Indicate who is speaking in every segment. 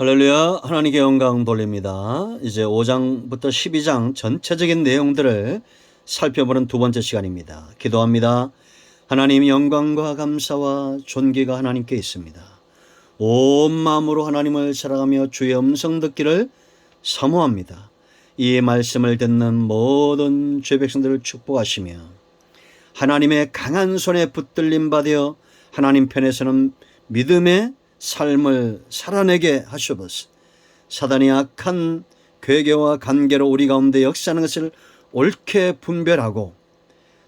Speaker 1: 할렐루야, 하나님께 영광 돌립니다. 이제 5장부터 12장 전체적인 내용들을 살펴보는 두 번째 시간입니다. 기도합니다. 하나님, 영광과 감사와 존귀가 하나님께 있습니다. 온 마음으로 하나님을 사랑하며 주의 음성 듣기를 사모합니다. 이 말씀을 듣는 모든 주의 백성들을 축복하시며 하나님의 강한 손에 붙들림 받아 하나님 편에서는 믿음의 삶을 살아내게 하시옵소서. 사단이 악한 괴계와 관계로 우리 가운데 역사하는 것을 옳게 분별하고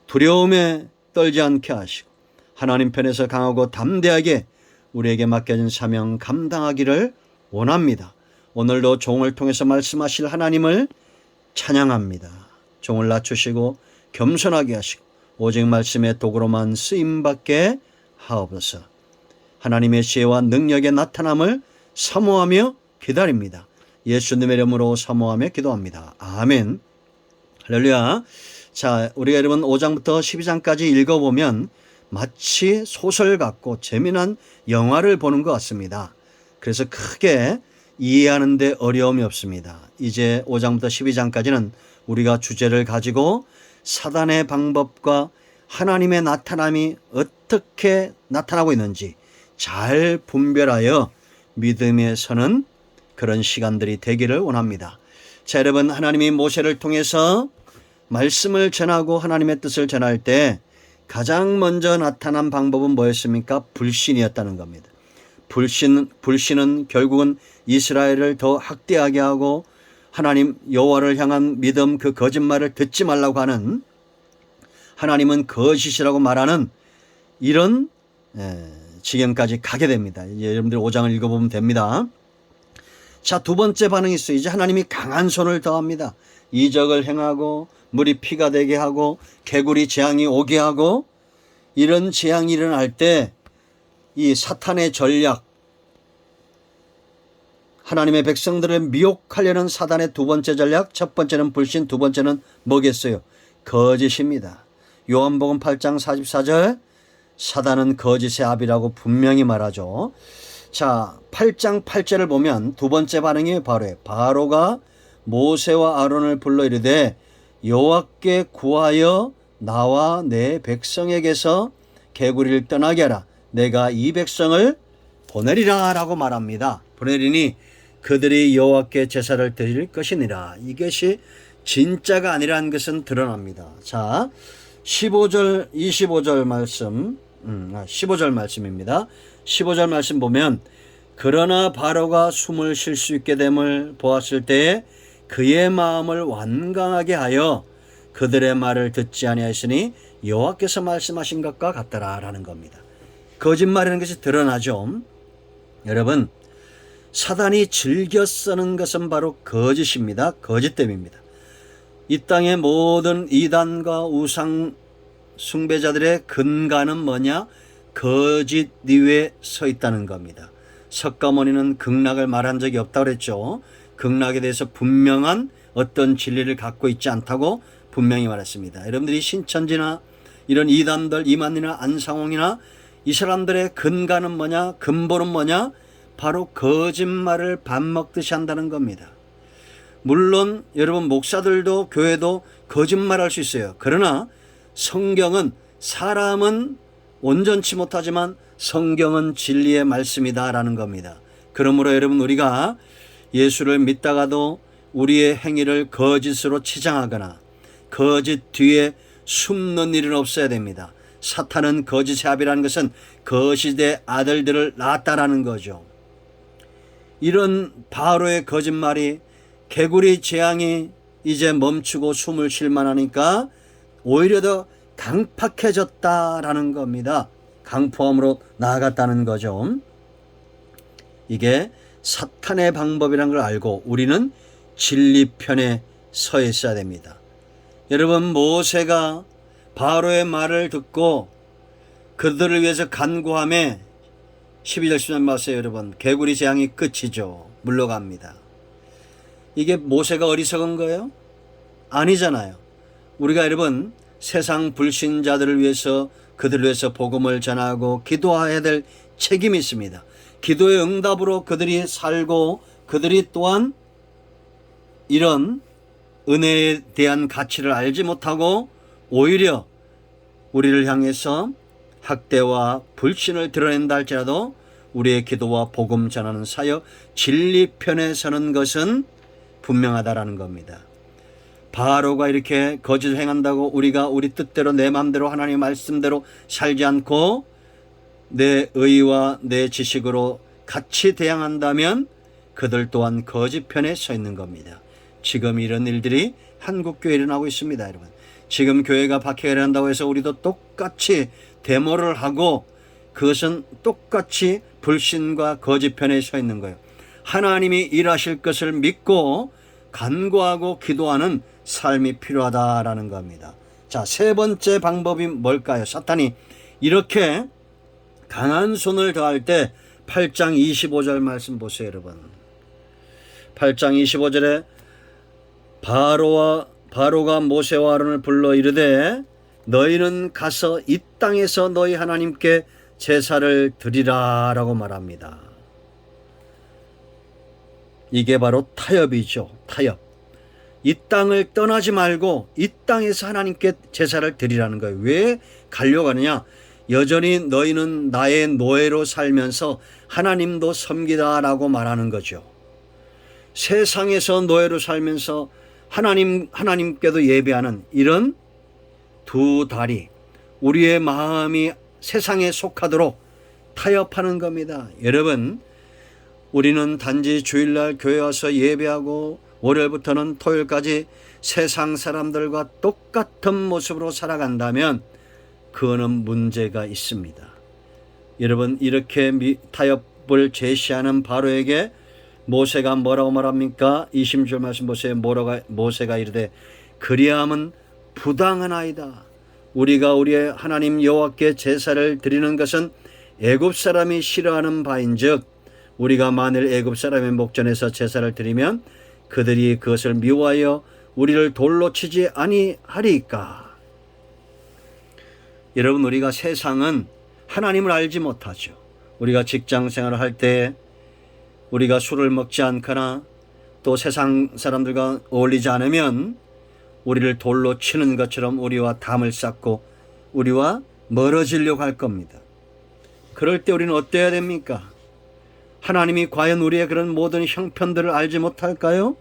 Speaker 1: 두려움에 떨지 않게 하시고 하나님 편에서 강하고 담대하게 우리에게 맡겨진 사명 감당하기를 원합니다. 오늘도 종을 통해서 말씀하실 하나님을 찬양합니다. 종을 낮추시고 겸손하게 하시고 오직 말씀의 도구로만 쓰임받게 하옵소서. 하나님의 지혜와 능력의 나타남을 사모하며 기다립니다. 예수님의 이름으로 사모하며 기도합니다. 아멘. 할렐루야. 자, 우리가 여러분 5장부터 12장까지 읽어보면 마치 소설 같고 재미난 영화를 보는 것 같습니다. 그래서 크게 이해하는 데 어려움이 없습니다. 이제 5장부터 12장까지는 우리가 주제를 가지고 사단의 방법과 하나님의 나타남이 어떻게 나타나고 있는지 잘 분별하여 믿음에 서는 그런 시간들이 되기를 원합니다. 자, 여러분, 하나님이 모세를 통해서 말씀을 전하고 하나님의 뜻을 전할 때 가장 먼저 나타난 방법은 뭐였습니까? 불신이었다는 겁니다. 불신은 결국은 이스라엘을 더 학대하게 하고 하나님 여호와를 향한 믿음, 그 거짓말을 듣지 말라고 하는, 하나님은 거짓이라고 말하는 이런 지경까지 가게 됩니다. 이제 여러분들 5장을 읽어보면 됩니다. 자, 두 번째 반응이 있어요. 이제 하나님이 강한 손을 더합니다. 이적을 행하고 물이 피가 되게 하고 개구리 재앙이 오게 하고, 이런 재앙이 일어날 때 이 사탄의 전략, 하나님의 백성들을 미혹하려는 사단의 두 번째 전략, 첫 번째는 불신, 두 번째는 뭐겠어요? 거짓입니다. 요한복음 8장 44절, 사단은 거짓의 아비라고 분명히 말하죠. 자, 8장 8절을 보면 두 번째 반응이 바로예요. 바로가 모세와 아론을 불러 이르되 여호와께 구하여 나와 내 백성에게서 개구리를 떠나게 하라. 내가 이 백성을 보내리라 라고 말합니다. 보내리니 그들이 여호와께 제사를 드릴 것이니라. 이것이 진짜가 아니라는 것은 드러납니다. 자, 15절 25절 말씀, 15절 말씀입니다. 15절 말씀 보면 그러나 바로가 숨을 쉴 수 있게 됨을 보았을 때에 그의 마음을 완강하게 하여 그들의 말을 듣지 아니하였으니 여호와께서 말씀하신 것과 같더라라는 겁니다. 거짓말이라는 것이 드러나죠. 여러분, 사단이 즐겨 쓰는 것은 바로 거짓입니다. 거짓됨입니다. 이 땅의 모든 이단과 우상 숭배자들의 근간은 뭐냐? 거짓 위에 서 있다는 겁니다. 석가모니는 극락을 말한 적이 없다고 그랬죠. 극락에 대해서 분명한 어떤 진리를 갖고 있지 않다고 분명히 말했습니다. 여러분들이 신천지나 이런 이단들, 이만희나 안상홍이나 이 사람들의 근간은 뭐냐? 근본은 뭐냐? 바로 거짓말을 밥 먹듯이 한다는 겁니다. 물론 여러분, 목사들도 교회도 거짓말할 수 있어요. 그러나 성경은, 사람은 온전치 못하지만 성경은 진리의 말씀이다라는 겁니다. 그러므로 여러분, 우리가 예수를 믿다가도 우리의 행위를 거짓으로 치장하거나 거짓 뒤에 숨는 일은 없어야 됩니다. 사탄은 거짓의 아비라는 것은 거짓의 아들들을 낳았다라는 거죠. 이런 바로의 거짓말이, 개구리 재앙이 이제 멈추고 숨을 쉴 만하니까 오히려 더 강팍해졌다라는 겁니다. 강포함으로 나아갔다는 거죠. 이게 사탄의 방법이라는 걸 알고 우리는 진리 편에 서 있어야 됩니다. 여러분, 모세가 바로의 말을 듣고 그들을 위해서 간구하며 12절 13절 말씀, 여러분, 개구리 재앙이 끝이죠. 물러갑니다. 이게 모세가 어리석은 거예요? 아니잖아요. 우리가 여러분, 세상 불신자들을 위해서, 그들을 위해서 복음을 전하고 기도해야 될 책임이 있습니다. 기도의 응답으로 그들이 살고 그들이 또한 이런 은혜에 대한 가치를 알지 못하고 오히려 우리를 향해서 학대와 불신을 드러낸다 할지라도 우리의 기도와 복음 전하는 사역, 진리 편에 서는 것은 분명하다라는 겁니다. 바로가 이렇게 거짓을 행한다고 우리가 우리 뜻대로 내 마음대로 하나님의 말씀대로 살지 않고 내 의와 내 지식으로 같이 대항한다면 그들 또한 거짓 편에 서 있는 겁니다. 지금 이런 일들이 한국교회에 일어나고 있습니다. 여러분, 지금 교회가 박해가 일어난다고 해서 우리도 똑같이 데모를 하고 그것은 똑같이 불신과 거짓 편에 서 있는 거예요. 하나님이 일하실 것을 믿고 간구하고 기도하는 삶이 필요하다라는 겁니다. 자, 세 번째 방법이 뭘까요? 사탄이 이렇게 강한 손을 더할 때 8장 25절 말씀 보세요, 여러분. 8장 25절에 바로가 모세와 아론을 불러 이르되 너희는 가서 이 땅에서 너희 하나님께 제사를 드리라 라고 말합니다. 이게 바로 타협이죠. 타협. 이 땅을 떠나지 말고 이 땅에서 하나님께 제사를 드리라는 거예요. 왜 가려고 하느냐? 여전히 너희는 나의 노예로 살면서 하나님도 섬기다라고 말하는 거죠. 세상에서 노예로 살면서 하나님께도 예배하는 이런 두 다리, 우리의 마음이 세상에 속하도록 타협하는 겁니다. 여러분, 우리는 단지 주일날 교회 와서 예배하고 월요일부터는 토요일까지 세상 사람들과 똑같은 모습으로 살아간다면 그거는 문제가 있습니다. 여러분, 이렇게 타협을 제시하는 바로에게 모세가 뭐라고 말합니까? 20절 말씀 보세요. 모세가 이르되 그리함은 부당하나이다. 우리가 우리의 하나님 여호와께 제사를 드리는 것은 애굽 사람이 싫어하는 바인즉 우리가 만일 애굽 사람의 목전에서 제사를 드리면 그들이 그것을 미워하여 우리를 돌로 치지 아니하리까. 여러분, 우리가 세상은 하나님을 알지 못하죠. 우리가 직장 생활을 할 때 우리가 술을 먹지 않거나 또 세상 사람들과 어울리지 않으면 우리를 돌로 치는 것처럼 우리와 담을 쌓고 우리와 멀어지려고 할 겁니다. 그럴 때 우리는 어때야 됩니까? 하나님이 과연 우리의 그런 모든 형편들을 알지 못할까요?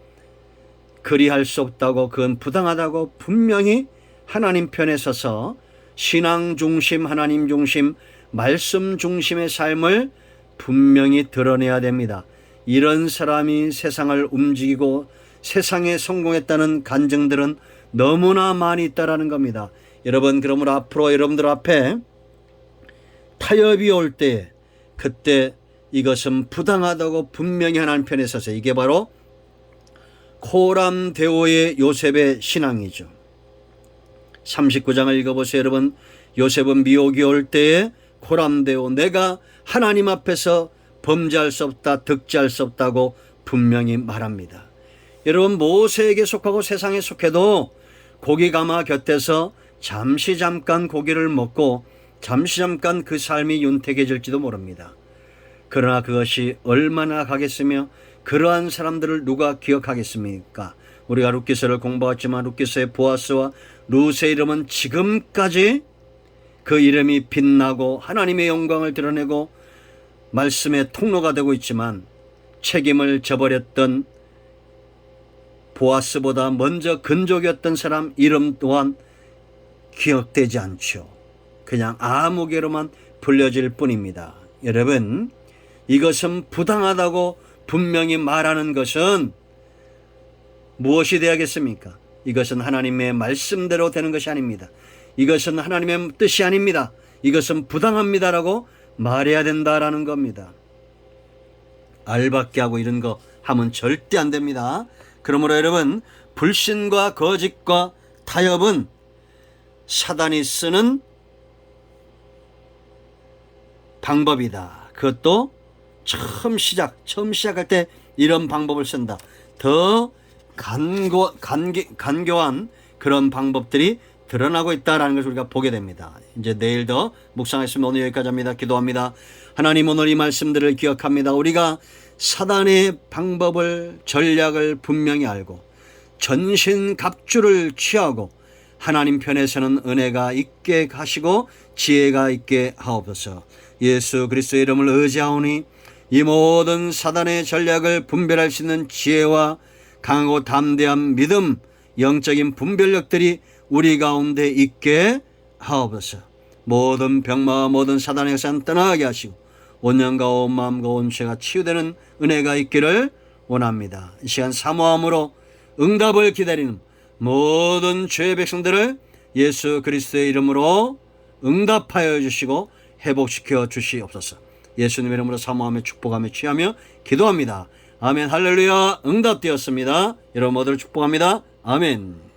Speaker 1: 그리할 수 없다고, 그건 부당하다고 분명히 하나님 편에 서서 신앙 중심, 하나님 중심, 말씀 중심의 삶을 분명히 드러내야 됩니다. 이런 사람이 세상을 움직이고 세상에 성공했다는 간증들은 너무나 많이 있다라는 겁니다. 여러분, 그러므로 앞으로 여러분들 앞에 타협이 올 때 그때 이것은 부당하다고 분명히 하나님 편에 서서, 이게 바로 코람데오의 요셉의 신앙이죠. 39장을 읽어보세요. 여러분, 요셉은 미혹이 올 때에 코람데오, 내가 하나님 앞에서 범죄할 수 없다, 득죄할 수 없다고 분명히 말합니다. 여러분, 모세에게 속하고 세상에 속해도 고기 가마 곁에서 잠깐 고기를 먹고 잠깐 그 삶이 윤택해질지도 모릅니다. 그러나 그것이 얼마나 가겠으며 그러한 사람들을 누가 기억하겠습니까? 우리가 룻기서를 공부했지만 룻기서의 보아스와 룻의 이름은 지금까지 그 이름이 빛나고 하나님의 영광을 드러내고 말씀의 통로가 되고 있지만 책임을 져버렸던 보아스보다 먼저 근족이었던 사람 이름 또한 기억되지 않죠. 그냥 아무개로만 불려질 뿐입니다. 여러분, 이것은 부당하다고 분명히 말하는 것은 무엇이 되야겠습니까? 이것은 하나님의 말씀대로 되는 것이 아닙니다. 이것은 하나님의 뜻이 아닙니다. 이것은 부당합니다라고 말해야 된다라는 겁니다. 알박기 하고 이런 거 하면 절대 안 됩니다. 그러므로 여러분, 불신과 거짓과 타협은 사단이 쓰는 방법이다. 그것도 처음 시작할 때 이런 방법을 쓴다. 더 간교한 그런 방법들이 드러나고 있다라는 것을 우리가 보게 됩니다. 이제 내일 더 묵상하겠습니다. 오늘 여기까지 합니다. 기도합니다. 하나님, 오늘 이 말씀들을 기억합니다. 우리가 사단의 방법을, 전략을 분명히 알고 전신갑주를 취하고 하나님 편에서는 은혜가 있게 하시고 지혜가 있게 하옵소서. 예수 그리스도의 이름을 의지하오니 이 모든 사단의 전략을 분별할 수 있는 지혜와 강하고 담대한 믿음, 영적인 분별력들이 우리 가운데 있게 하옵소서. 모든 병마와 모든 사단의 역사는 떠나게 하시고 온영과 온 마음과 온 죄가 치유되는 은혜가 있기를 원합니다. 이 시간 사모함으로 응답을 기다리는 모든 죄의 백성들을 예수 그리스도의 이름으로 응답하여 주시고 회복시켜 주시옵소서. 예수님의 이름으로 사모하며 축복하며 취하며 기도합니다. 아멘. 할렐루야. 응답되었습니다. 여러분 모두를 축복합니다. 아멘.